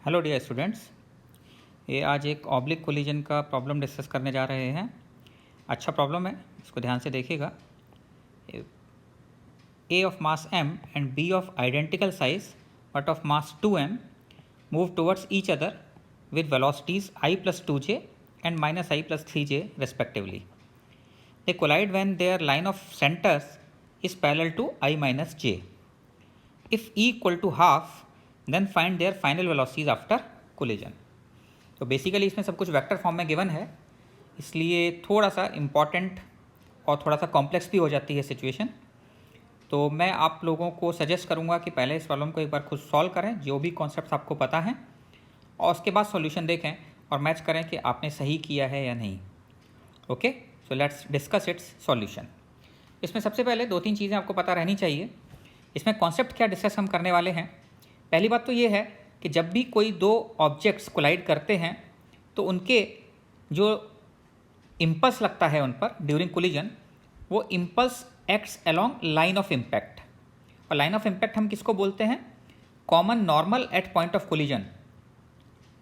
Hello dear students, ये आज एक ऑब्लिक कोलिजन का प्रॉब्लम डिस्कस करने जा रहे हैं। अच्छा प्रॉब्लम है, इसको ध्यान से देखिएगा। A of mass m and b of identical size but of mass 2m move towards each other with velocities i plus 2j and minus i plus 3j respectively. They collide when their line of centers is parallel to i minus j. If e equal to half, then find their final velocities after collision. तो basically इसमें सब कुछ vector form में given है, इसलिए थोड़ा सा important और थोड़ा सा कॉम्प्लेक्स भी हो जाती है सिचुएशन। तो मैं आप लोगों को सजेस्ट करूंगा कि पहले इस प्रॉब्लम को एक बार खुद सॉल्व करें, जो भी कॉन्सेप्ट्स आपको पता हैं, और उसके बाद सॉल्यूशन देखें और मैच करें कि आपने सही किया है या नहीं। Okay, so let's discuss it's solution. इसमें सबसे पहले दो तीन चीज़ें आपको पता रहनी चाहिए। इसमें कॉन्सेप्ट क्या डिस्कस हम करने वाले हैं। पहली बात तो ये है कि जब भी कोई दो ऑब्जेक्ट्स कोलाइड करते हैं तो उनके जो इम्पल्स लगता है उन पर ड्यूरिंग कोलिजन, वो impulse acts along line of impact. और लाइन ऑफ इम्पैक्ट हम किसको बोलते हैं? Common normal at point of collision,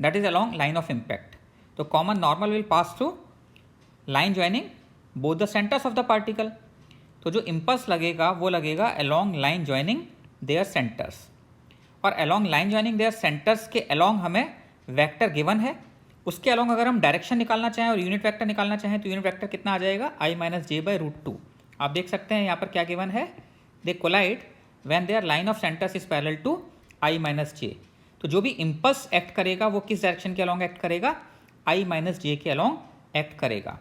that is along line of impact. तो common normal will pass through line joining both the centres of the particle. तो जो impulse लगेगा वो लगेगा along line joining their centres, और along line joining their centres के along हमें vector given है। उसके अलोंग अगर हम डायरेक्शन निकालना चाहें और यूनिट वेक्टर निकालना चाहें तो यूनिट वेक्टर कितना आ जाएगा? i minus J by root 2। आप देख सकते हैं यहाँ पर क्या गिवन है, they collide when their line of centres is parallel to i minus J. तो जो भी इम्पल्स एक्ट करेगा वो किस डायरेक्शन के अलोंग एक्ट करेगा? i माइनस जे के अलोंग एक्ट करेगा।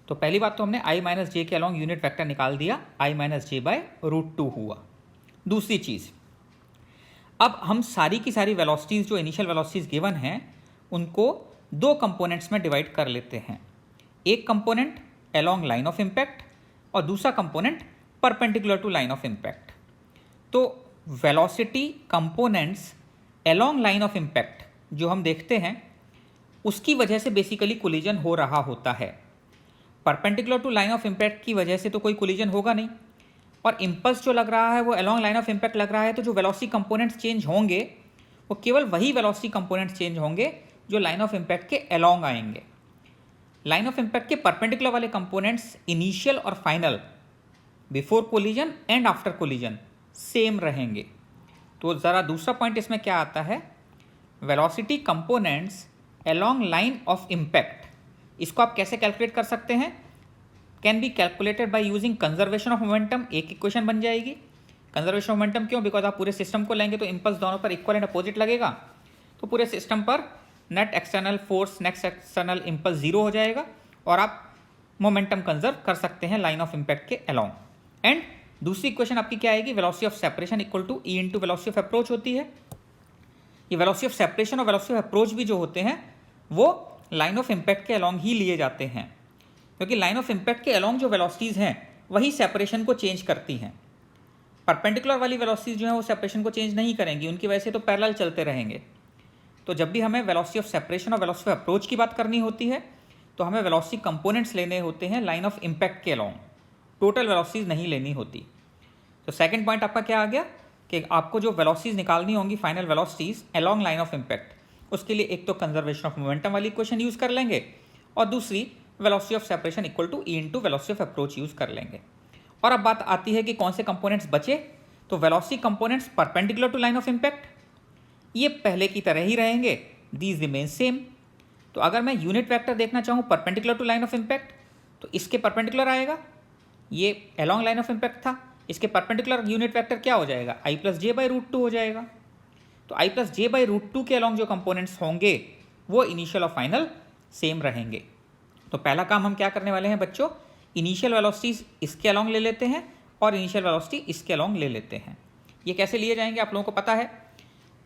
तो पहली बात तो हमने i माइनस जे के अलोंग यूनिट वेक्टर निकाल दिया, i minus J by root 2 हुआ। दूसरी चीज़, अब हम सारी की सारी वेलोसिटीज़ जो इनिशियल वेलोसिटीज़ गिवन हैं उनको दो कंपोनेंट्स में डिवाइड कर लेते हैं। एक component along line of impact और दूसरा component perpendicular to line of impact. तो velocity components along line of impact जो हम देखते हैं उसकी वजह से बेसिकली कोलिजन हो रहा होता है। Perpendicular to line of impact की वजह से तो कोई कोलिजन होगा नहीं, और इम्पल्स जो लग रहा है वो अलोंग लाइन ऑफ इम्पैक्ट लग रहा है। तो जो वेलोसिटी कंपोनेंट्स चेंज होंगे वो केवल वही वेलोसिटी कंपोनेंट्स चेंज होंगे जो लाइन ऑफ इम्पैक्ट के अलोंग आएंगे। लाइन ऑफ इम्पैक्ट के परपेंडिकुलर वाले कंपोनेंट्स इनिशियल और final, before collision and after collision same रहेंगे। तो ज़रा दूसरा पॉइंट इसमें क्या आता है, velocity components along line of impact, इसको आप कैसे कैलकुलेट कर सकते हैं? Can be calculated by using conservation of momentum. एक इक्वेशन बन जाएगी। कंजर्वेशन ऑफ मोमेंटम क्यों? बिकॉज आप पूरे सिस्टम को लेंगे तो इम्पल्स दोनों पर इक्वल एंड अपोजिट लगेगा, तो पूरे सिस्टम पर net external force, net external impulse zero हो जाएगा और आप मोमेंटम कंजर्व कर सकते हैं लाइन ऑफ इम्पैक्ट के अलोंग। एंड दूसरी इक्वेशन आपकी क्या आएगी? Velocity of separation equal to E into velocity of approach होती है। ये वेलोसिटी ऑफ सेपरेशन और वेलोसिटी ऑफ अप्रोच भी जो होते हैं वो लाइन ऑफ इम्पैक्ट के अलोंग ही लिए जाते हैं, क्योंकि लाइन ऑफ इम्पैक्ट के अलोंग जो वेलोसिटीज़ हैं वही सेपरेशन को चेंज करती हैं। परपेंडिकुलर वाली वेलोसिटीज़ जो हैं वो सेपरेशन को चेंज नहीं करेंगी, उनकी वजह से तो पैरेलल चलते रहेंगे। तो जब भी हमें वेलोसिटी ऑफ सेपरेशन और वेलोसिटी ऑफ अप्रोच की बात करनी होती है तो हमें वेलोसिटी कंपोनेंट्स लेने होते हैं लाइन ऑफ इम्पैक्ट के अलोंग, टोटल वेलोसिटीज़ नहीं लेनी होती। तो सेकेंड पॉइंट आपका क्या आ गया कि आपको जो वेलोसिटीज़ निकालनी होंगी, final velocities along line of impact, उसके लिए एक तो कंजर्वेशन ऑफ मोमेंटम वाली इक्वेशन यूज़ कर लेंगे और दूसरी velocity of separation equal to E into velocity of approach use कर लेंगे। और अब बात आती है कि कौन से कंपोनेंट्स बचे। तो velocity components perpendicular to line of impact ये पहले की तरह ही रहेंगे, दीज रिमेन सेम। तो अगर मैं यूनिट वेक्टर देखना चाहूँ perpendicular to line of impact तो इसके परपेंडिकुलर आएगा, ये अलोंग लाइन ऑफ इम्पैक्ट था, इसके परपेंडिकुलर यूनिट वेक्टर क्या हो जाएगा? i plus J by root 2 हो जाएगा। तो i plus J by root 2 के अलोंग जो कंपोनेंट्स होंगे वो इनिशियल और फाइनल सेम रहेंगे। तो पहला काम हम क्या करने वाले हैं बच्चों, इनिशियल वेलोसिटीज इसके अलोंग ले लेते हैं और इनिशियल वेलोसिटी इसके अलोंग ले लेते हैं। ये कैसे लिए जाएंगे आप लोगों को पता है।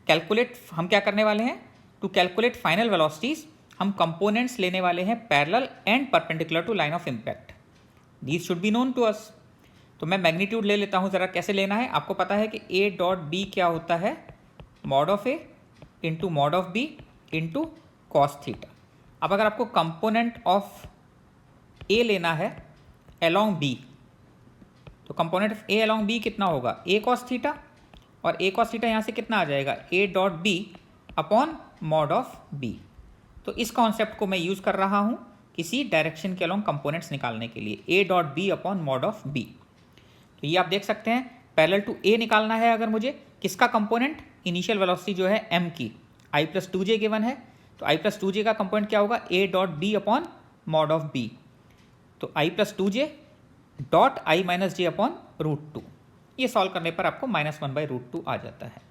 कैलकुलेट हम क्या करने वाले हैं, टू कैलकुलेट फाइनल वेलोसिटीज हम कंपोनेंट्स लेने वाले हैं parallel and perpendicular to line of impact. These should be known to us. तो मैं मैग्नीट्यूड ले लेता हूँ, ज़रा कैसे लेना है। आपको पता है कि ए डॉट बी क्या होता है? Mod of A into mod of B into cos theta. अब अगर आपको कंपोनेंट ऑफ ए लेना है अलोंग बी, तो component of A along B कितना होगा? ए कॉस थीटा, और ए कॉस थीटा यहाँ से कितना आ जाएगा? A dot B upon mod of B. तो इस कॉन्सेप्ट को मैं यूज़ कर रहा हूँ किसी डायरेक्शन के अलोंग कंपोनेंट्स निकालने के लिए, A dot B upon mod of B. तो ये आप देख सकते हैं पैरेलल टू ए निकालना है अगर मुझे, किसका कंपोनेंट, इनिशियल वेलोसिटी जो है एम की, आई प्लस टू जे गिवन है, तो आई प्लस टू जे का कंपोनेंट क्या होगा, A dot B upon mod of B. तो I plus two J dot I minus J upon root two. ये सॉल्व करने पर आपको -1/√2 आ जाता है।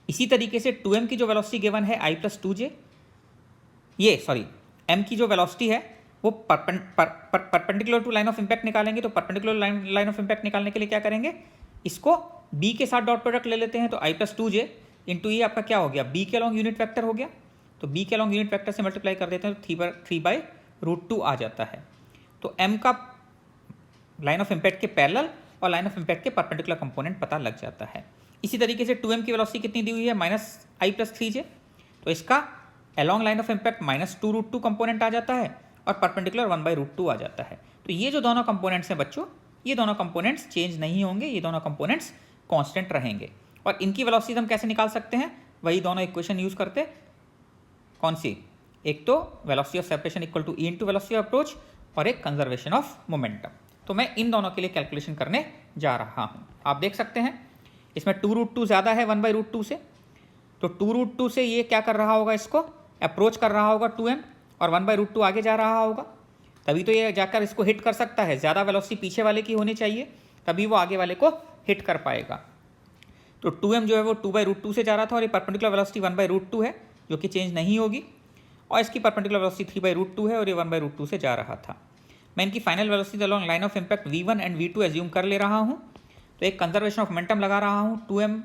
इसी तरीके से 2m की जो वेलोसिटी गिवन है I plus two J, m की जो वेलोसिटी है वो perpendicular to line of impact निकालेंगे। तो परपेंडिकुलर लाइन ऑफ इम्पैक्ट निकालने के लिए क्या करेंगे, इसको b के साथ डॉट प्रोडक्ट ले लेते हैं। तो I plus two J into ये आपका क्या हो गया, b के अलॉन्ग यूनिट वेक्टर हो गया। तो b के अलॉन्ग यूनिट वेक्टर से मल्टीप्लाई कर देते हैं तो 3/√2 आ जाता है। तो m का लाइन ऑफ इम्पैक्ट के पैरेलल और लाइन ऑफ इम्पैक्ट के परपेंडिकुलर कंपोनेंट पता लग जाता है। इसी तरीके से 2m की वेलोसिटी कितनी दी हुई है, -i+3j। तो इसका along line of impact -2√2 component आ जाता है और परपेंडिकुलर 1/√2 आ जाता है। तो ये जो दोनों कंपोनेंट्स हैं बच्चों, ये दोनों कंपोनेंट्स चेंज नहीं होंगे, ये दोनों कंपोनेंट्स कांस्टेंट रहेंगे। और इनकी वेलोसिटीज हम कैसे निकाल सकते हैं, वही दोनों इक्वेशन यूज करते, कौन सी, एक तो velocity of separation equal to E into velocity of approach और एक कंजर्वेशन ऑफ मोमेंटम। तो मैं इन दोनों के लिए कैलकुलेशन करने जा रहा हूँ। आप देख सकते हैं इसमें 2√2 ज़्यादा है 1/√2 से, तो 2√2 से ये क्या कर रहा होगा, इसको अप्रोच कर रहा होगा 2m और 1/√2 आगे जा रहा होगा, तभी तो ये जाकर इसको हिट कर सकता है। ज़्यादा वेलोसिटी पीछे वाले की होनी चाहिए, तभी वो आगे वाले को हिट कर पाएगा। तो 2m जो है वो 2/√2 से जा रहा था और ये परपेंडिकुलर वेलोसिटी 1/√2 है जो कि चेंज नहीं होगी, और इसकी परपेंडिकुलर वेलोसिटी 3/√2 है और ये 1/√2 से जा रहा था। मैं इनकी final velocity along line of impact v1 and v2 assume कर ले रहा हूँ। तो एक कंजर्वेशन ऑफ मोमेंटम लगा रहा हूँ, 2m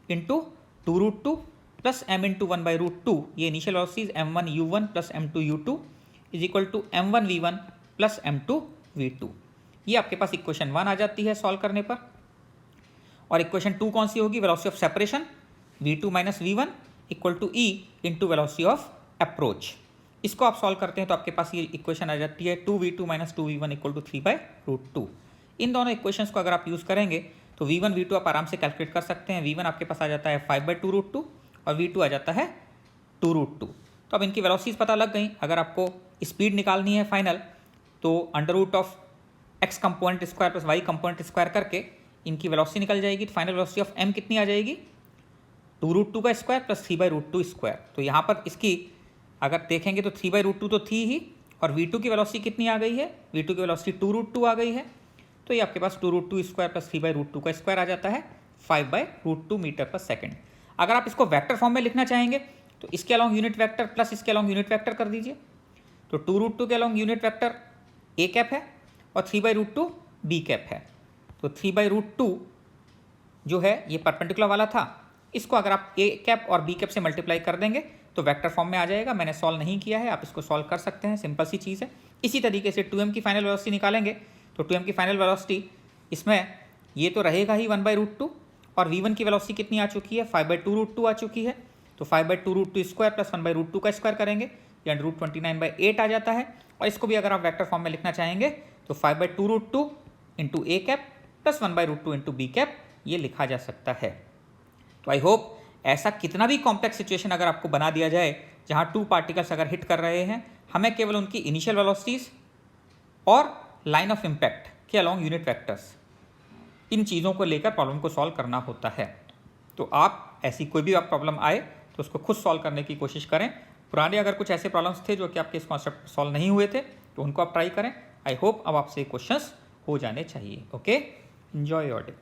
into 2√2 plus m into 1/√2। ये initial velocities m1 u1 plus m2 u2 is equal to m1 v1 plus m2 v2। ये आपके पास इक्वेशन 1 आ जाती है सॉल्व करने पर। और इक्वेशन 2 कौन सी होगी, velocity of separation v2 minus v1 equal to e into velocity of approach. इसको आप सॉल्व करते हैं तो आपके पास ये इक्वेशन आ जाती है 2v2 minus 2v1 equal to 3/√2। इन दोनों इक्वेशंस को अगर आप यूज़ करेंगे तो v1 v2 आप आराम से कैलकुलेट कर सकते हैं। v1 आपके पास आ जाता है 5/2√2 और v2 आ जाता है 2√2। तो अब इनकी वेलोसिटीज पता लग गई। अगर आपको स्पीड निकालनी है फाइनल, तो under root of x component square plus y component square करके इनकी वेलोसिटी निकल जाएगी। तो फाइनल वेलोसिटी ऑफ m कितनी आ जाएगी, 2√2 का स्क्वायर प्लस 3/√2 स्क्वायर। तो यहाँ पर इसकी अगर देखेंगे तो 3/√2 तो थी ही, और v2 की वेलोसिटी कितनी आ गई है, v2 की वेलोसिटी 2√2 आ गई है। तो ये आपके पास 2√2 स्क्वायर प्लस 3/√2 का स्क्वायर आ जाता है 5/√2 मीटर पर सेकेंड। अगर आप इसको वेक्टर फॉर्म में लिखना चाहेंगे तो इसके अलॉन्ग यूनिट वेक्टर प्लस इसके अलॉन्ग यूनिट वेक्टर कर दीजिए। तो 2√2 के along unit vector a cap है और 3/√2 b कैप है। तो 3/√2 जो है ये परपेंडिकुलर वाला था, इसको अगर आप a कैप और b कैप से मल्टीप्लाई कर देंगे तो वेक्टर फॉर्म में आ जाएगा। मैंने सॉल्व नहीं किया है, आप इसको सॉल्व कर सकते हैं, सिंपल सी चीज़ है। इसी तरीके से 2m की फाइनल वेलोसिटी निकालेंगे तो 2m की फाइनल वेलोसिटी इसमें ये तो रहेगा ही 1/√2, और v1 की वेलोसिटी कितनी आ चुकी है, 5/2√2 आ चुकी है। तो 5/2√2 स्क्वायर प्लस 1/√2 का स्क्वायर करेंगे, ये √29/8 आ जाता है। और इसको भी अगर आप वेक्टर फॉर्म में लिखना चाहेंगे तो 5/2√2 into a cap plus 1/√2 into b cap ये लिखा जा सकता है। तो आई होप ऐसा कितना भी कॉम्प्लेक्स सिचुएशन अगर आपको बना दिया जाए जहाँ 2 पार्टिकल्स अगर हिट कर रहे हैं, हमें केवल उनकी इनिशियल वेलोसिटीज और लाइन ऑफ इम्पैक्ट के अलॉन्ग यूनिट वेक्टर्स, इन चीज़ों को लेकर प्रॉब्लम को सॉल्व करना होता है। तो आप ऐसी कोई भी आप प्रॉब्लम आए तो उसको खुद सॉल्व करने की कोशिश करें। पुराने अगर कुछ ऐसे प्रॉब्लम्स थे जो कि आपके इस कॉन्सेप्ट सॉल्व नहीं हुए थे तो उनको आप ट्राई करें। आई होप अब आपसे क्वेश्चंस हो जाने चाहिए। Okay, enjoy your day.